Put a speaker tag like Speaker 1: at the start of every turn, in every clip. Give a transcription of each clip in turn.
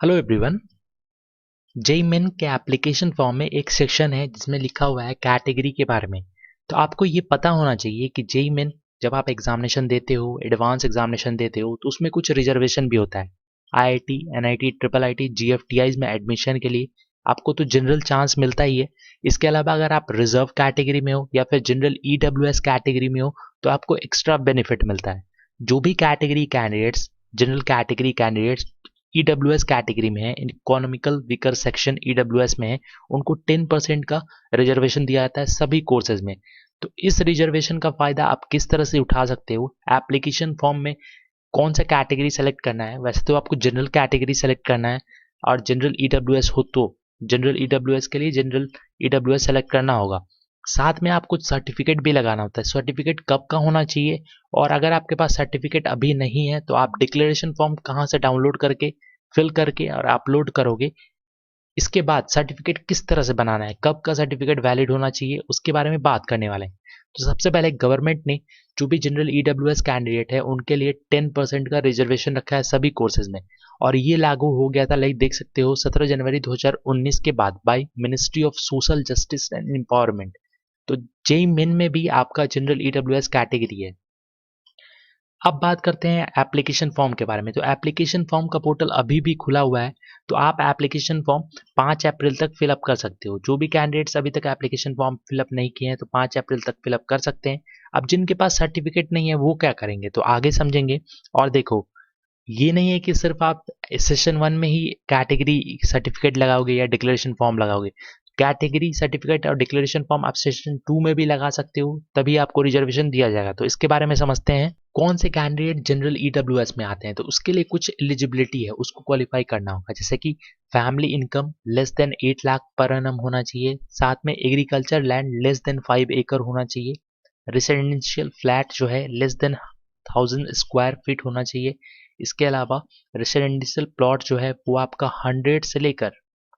Speaker 1: Hello everyone. JEE main के application form में एक सेक्शन है जिसमें लिखा हुआ है कैटेगरी के बारे में। तो आपको ये पता होना चाहिए कि जेई मेन जब आप एग्जामिनेशन देते हो, एडवांस एग्जामिनेशन देते हो, तो उसमें कुछ रिजर्वेशन भी होता है। आईआईटी, एनआईटी, ट्रिपल आईटी, जीएफटीआईज में एडमिशन के लिए आपको तो जनरल चांस मिलता ही है। इसके अलावा अगर आप रिजर्व कैटेगरी में हो या फिर जनरल ईडब्ल्यूएस कैटेगरी में हो तो आपको एक्स्ट्रा बेनिफिट मिलता है। जो भी category candidates general category candidates EWS category में है, इकोनॉमिकल वीकर सेक्शन ईडब्ल्यूएस में है, उनको 10% का रिजर्वेशन दिया जाता है सभी कोर्सेज में। तो इस रिजर्वेशन का फायदा आप किस तरह से उठा सकते हो? एप्लीकेशन फॉर्म में कौन सा कैटेगरी सेलेक्ट करना है? वैसे तो आपको जनरल कैटेगरी सेलेक्ट करना है, और जनरल ईडब्ल्यूएस हो तो जनरल ईडब्ल्यूएस के लिए जनरल ईडब्ल्यूएस सेलेक्ट करना होगा। साथ में आपको सर्टिफिकेट भी लगाना होता है। सर्टिफिकेट कब का होना चाहिए? और अगर आपके पास सर्टिफिकेट अभी नहीं है तो आप डिक्लेरेशन फॉर्म कहाँ से डाउनलोड करके फिल करके और अपलोड करोगे? इसके बाद सर्टिफिकेट किस तरह से बनाना है, कब का सर्टिफिकेट वैलिड होना चाहिए, उसके बारे में बात करने वाले हैं। तो सबसे पहले गवर्नमेंट ने जो भी जनरल ईडब्ल्यूएस कैंडिडेट है उनके लिए 10% का रिजर्वेशन रखा है सभी कोर्सेज में। और ये लागू हो गया था, लाइक देख सकते हो, 17 जनवरी 2019 के बाद by ministry of social justice and empowerment. तो जेई मेन में भी आपका जनरल ईडब्ल्यूएस कैटेगरी है। अब बात करते हैं एप्लीकेशन फॉर्म के बारे में। तो एप्लीकेशन फॉर्म का पोर्टल अभी भी खुला हुआ है। तो आप एप्लीकेशन फॉर्म 5 अप्रैल तक फिलअप कर सकते हो। जो भी कैंडिडेट्स अभी तक एप्लीकेशन फॉर्म फिलअप नहीं किए हैं तो 5 अप्रैल तक फिलअप कर सकते हैं। अब जिनके पास सर्टिफिकेट नहीं है वो क्या करेंगे, तो आगे समझेंगे। और देखो, ये नहीं है कि सिर्फ आप सेशन 1 में ही कैटेगरी सर्टिफिकेट लगाओगे या डिक्लेरेशन फॉर्म लगाओगे। कैटेगरी सर्टिफिकेट और डिक्लेरेशन फॉर्म आप सेशन 2 में भी लगा सकते हो, तभी आपको रिजर्वेशन दिया जाएगा। तो इसके बारे में समझते हैं। कौन से कैंडिडेट जनरल ईडब्ल्यूएस में आते हैं, तो उसके लिए कुछ एलिजिबिलिटी है, उसको क्वालिफाई करना होगा। जैसे कि family income less than 8 lakh per annum होना चाहिए। साथ में एग्रीकल्चर लैंड लेस देन 5 एकड़ होना चाहिए। रेसिडेंशियल फ्लैट जो है लेस देन 1000 स्क्वायर फीट होना चाहिए। इसके अलावा रेसिडेंशियल प्लॉट जो है वो आपका 100 से लेकर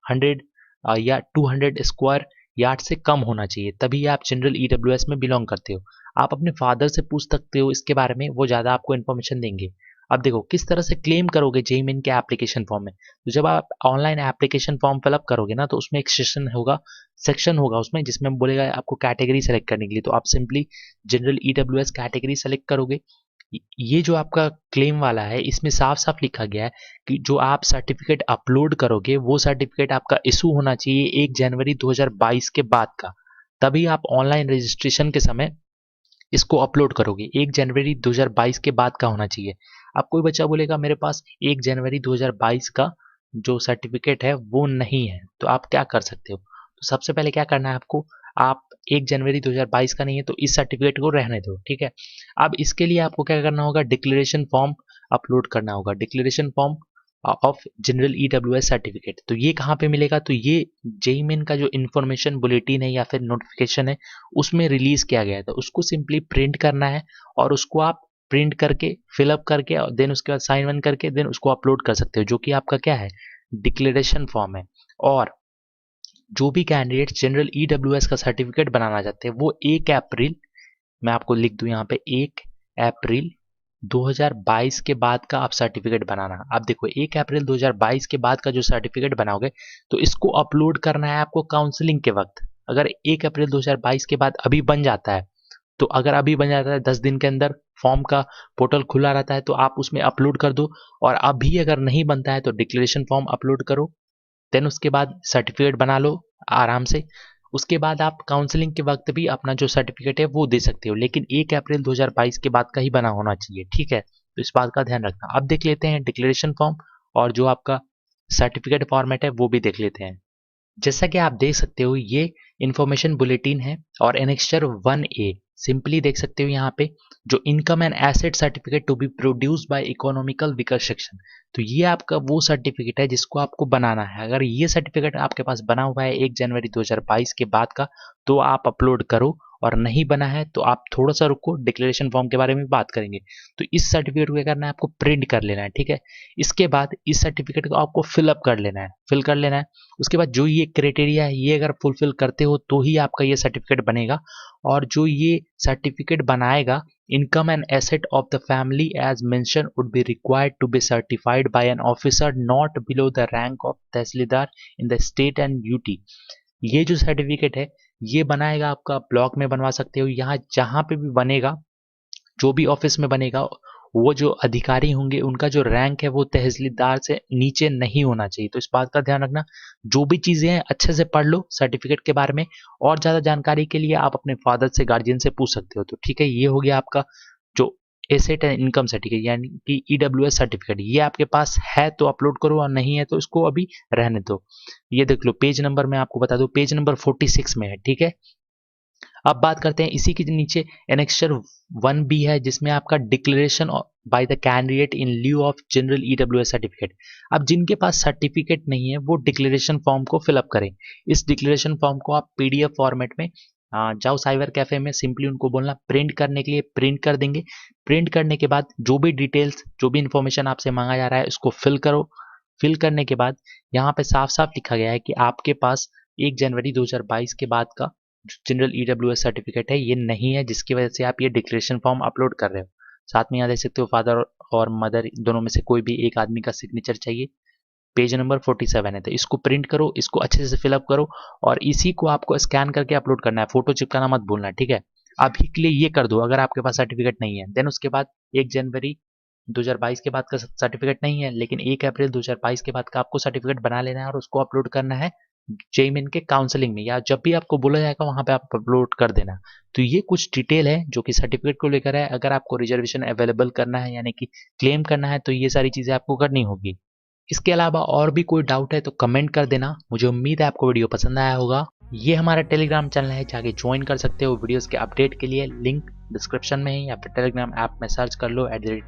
Speaker 1: 100 या 200 स्क्वायर यार्ड से कम होना चाहिए, तभी आप जनरल ईडब्ल्यूएस में बिलोंग करते हो। आप अपने फादर से पूछ सकते हो इसके बारे में, वो ज़्यादा आपको इन्फॉर्मेशन देंगे। अब देखो किस तरह से क्लेम करोगे जेई मेन के एप्लीकेशन फॉर्म में। तो जब आप ऑनलाइन एप्लीकेशन फॉर्म फिलअप करोगे ना, तो उसमें एक सेक्शन होगा उसमें, जिसमें बोलेगा आपको कैटेगरी सेलेक्ट करने के लिए। तो आप simply general EWS category select करोगे। ये जो आपका क्लेम वाला है इसमें साफ साफ लिखा गया है कि जो आप सर्टिफिकेट अपलोड करोगे वो सर्टिफिकेट आपका इशू होना चाहिए 1 जनवरी 2022 के बाद का। तभी आप ऑनलाइन रजिस्ट्रेशन के समय इसको अपलोड करोगे। 1 जनवरी 2022 के बाद का होना चाहिए। अब कोई बच्चा बोलेगा मेरे पास 1 जनवरी 2022 का जो सर्टिफिकेट है वो नहीं है, तो आप क्या कर सकते हो? तो सबसे पहले क्या करना है आपको, आप 1 जनवरी 2022 का नहीं है तो इस सर्टिफिकेट को रहने दो, ठीक है। अब इसके लिए आपको क्या करना होगा, डिक्लेरेशन फॉर्म अपलोड करना होगा। Declaration form of general EWS certificate, तो ये कहाँ पे मिलेगा? तो ये जेई मेन का जो इन्फॉर्मेशन बुलेटिन है या फिर नोटिफिकेशन है उसमें रिलीज किया गया था। उसको सिंपली प्रिंट करना है और उसको आप प्रिंट करके फिलअप करके और देन उसके बाद साइन वन करके देन उसको अपलोड कर सकते हो, जो कि आपका क्या है, डिक्लेरेशन फॉर्म है। और जो भी कैंडिडेट जनरल ईडब्ल्यूएस का सर्टिफिकेट बनाना चाहते हैं वो 1 अप्रैल, मैं आपको लिख दूं यहाँ पे, 1 अप्रैल 2022 के बाद का आप सर्टिफिकेट बनाना। आप देखो 1 अप्रैल 2022 के बाद का जो सर्टिफिकेट बनाओगे तो इसको अपलोड करना है आपको काउंसलिंग के वक्त। अगर 1 अप्रैल 2022 के बाद अभी बन जाता है, तो अगर अभी बन जाता है 10 दिन के अंदर, फॉर्म का पोर्टल खुला रहता है तो आप उसमें अपलोड कर दो। और अभी अगर नहीं बनता है तो डिक्लेरेशन फॉर्म अपलोड करो, देन उसके बाद सर्टिफिकेट बना लो आराम से। उसके बाद आप काउंसलिंग के वक्त भी अपना जो सर्टिफिकेट है वो दे सकते हो, लेकिन 1 अप्रैल 2022 के बाद का ही बना होना चाहिए, ठीक है। तो इस बात का ध्यान रखना। अब देख लेते हैं डिक्लेरेशन फॉर्म और जो आपका सर्टिफिकेट फॉर्मेट है वो भी देख लेते हैं। जैसा कि आप देख सकते हो ये इन्फॉर्मेशन बुलेटिन है और एनेक्स्चर 1A सिंपली देख सकते हो यहाँ पे, जो income and asset certificate to be produced by economical weaker section. तो ये आपका वो सर्टिफिकेट है जिसको आपको बनाना है। अगर ये सर्टिफिकेट आपके पास बना हुआ है 1 जनवरी 2022 के बाद का तो आप अपलोड करो, और नहीं बना है तो आप थोड़ा सा रुको, डिक्लेरेशन फॉर्म के बारे में बात करेंगे। तो इस सर्टिफिकेट को क्या करना है, आपको प्रिंट कर लेना है, ठीक है। इसके बाद इस सर्टिफिकेट को आपको फिलअप कर लेना है, फिल कर लेना है। उसके बाद जो ये क्राइटेरिया है ये अगर फुलफिल करते हो तो ही आपका ये सर्टिफिकेट बनेगा। और जो ये सर्टिफिकेट बनाएगा income and asset of the family as mentioned would be required to be certified by an officer not below the rank of tehsildar in the state and UT। ये जो सर्टिफिकेट है ये बनाएगा आपका ब्लॉक में बनवा सकते हो, यहाँ जहाँ पे भी बनेगा, जो भी ऑफिस में बनेगा, वो जो अधिकारी होंगे उनका जो रैंक है वो तहसीलदार से नीचे नहीं होना चाहिए। तो इस बात का ध्यान रखना। जो भी चीज़ें हैं अच्छे से पढ़ लो सर्टिफिकेट के बारे में, और ज़्यादा जानकारी के लिए आप अपने फादर से, गार्जियन से पूछ सकते हो। तो ठीक है, ये हो गया आपका जो एसेट एंड इनकम सर्टिफिकेट यानी कि ईडब्ल्यूएस सर्टिफिकेट। ये आपके पास है तो अपलोड करो, और नहीं है तो इसको अभी रहने दो। ये देख लो, पेज नंबर मैं आपको बता दूं, पेज नंबर 46 में है। ठीक है, अब बात करते हैं इसी के नीचे एनेक्सचर 1B है, जिसमें आपका declaration by the candidate in lieu of general EWS certificate. अब जिनके पास सर्टिफिकेट नहीं है वो डिक्लेरेशन फॉर्म को फिलअप करें। इस डिक्लेरेशन फॉर्म को आप पीडीएफ फॉर्मेट में जाओ साइबर कैफे में, सिंपली उनको बोलना प्रिंट करने के लिए, प्रिंट कर देंगे। प्रिंट करने के बाद जो भी डिटेल्स, जो भी इंफॉर्मेशन आपसे मांगा जा रहा है उसको फिल करो। फिल करने के बाद यहाँ पे साफ साफ लिखा गया है कि आपके पास 1 जनवरी 2022 के बाद का जनरल ईडब्ल्यूएस सर्टिफिकेट है ये नहीं है, जिसकी वजह से आप ये डिक्लेरेशन फॉर्म अपलोड कर रहे हो। साथ में यहाँ देख सकते हो फादर और मदर दोनों में से कोई भी एक आदमी का सिग्नेचर चाहिए। पेज नंबर 47 है, तो इसको प्रिंट करो, इसको अच्छे से फिलअप करो, और इसी को आपको स्कैन करके अपलोड करना है। फोटो चिपकाना मत भूलना, ठीक है। अभी के लिए ये कर दो अगर आपके पास सर्टिफिकेट नहीं है। देन उसके बाद 1 जनवरी 2022 के बाद का सर्टिफिकेट नहीं है, लेकिन 1 अप्रैल 2022 के बाद का आपको सर्टिफिकेट बना लेना है और उसको अपलोड करना है जेईमेन के काउंसलिंग में, या जब भी आपको बोला जाएगा वहां पे आप अपलोड कर देना। तो ये कुछ डिटेल है जो कि सर्टिफिकेट को लेकर है। अगर आपको रिजर्वेशन अवेलेबल करना है यानी कि क्लेम करना है तो ये सारी चीजें आपको करनी होगी। इसके अलावा और भी कोई डाउट है तो कमेंट कर देना। मुझे उम्मीद है आपको वीडियो पसंद आया होगा। ये हमारा टेलीग्राम चैनल है, जाके ज्वाइन कर सकते हो वीडियोस के अपडेट के लिए। लिंक डिस्क्रिप्शन में है, या फिर टेलीग्राम ऐप में सर्च कर लो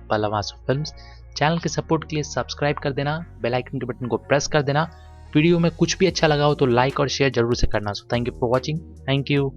Speaker 1: @पल्लवासुफिल्म्स। चैनल के सपोर्ट के लिए सब्सक्राइब कर देना, बेल आइकन के बटन को प्रेस कर देना। वीडियो में कुछ भी अच्छा लगा हो तो लाइक और शेयर जरूर से करना। So thank you for watching. Thank you.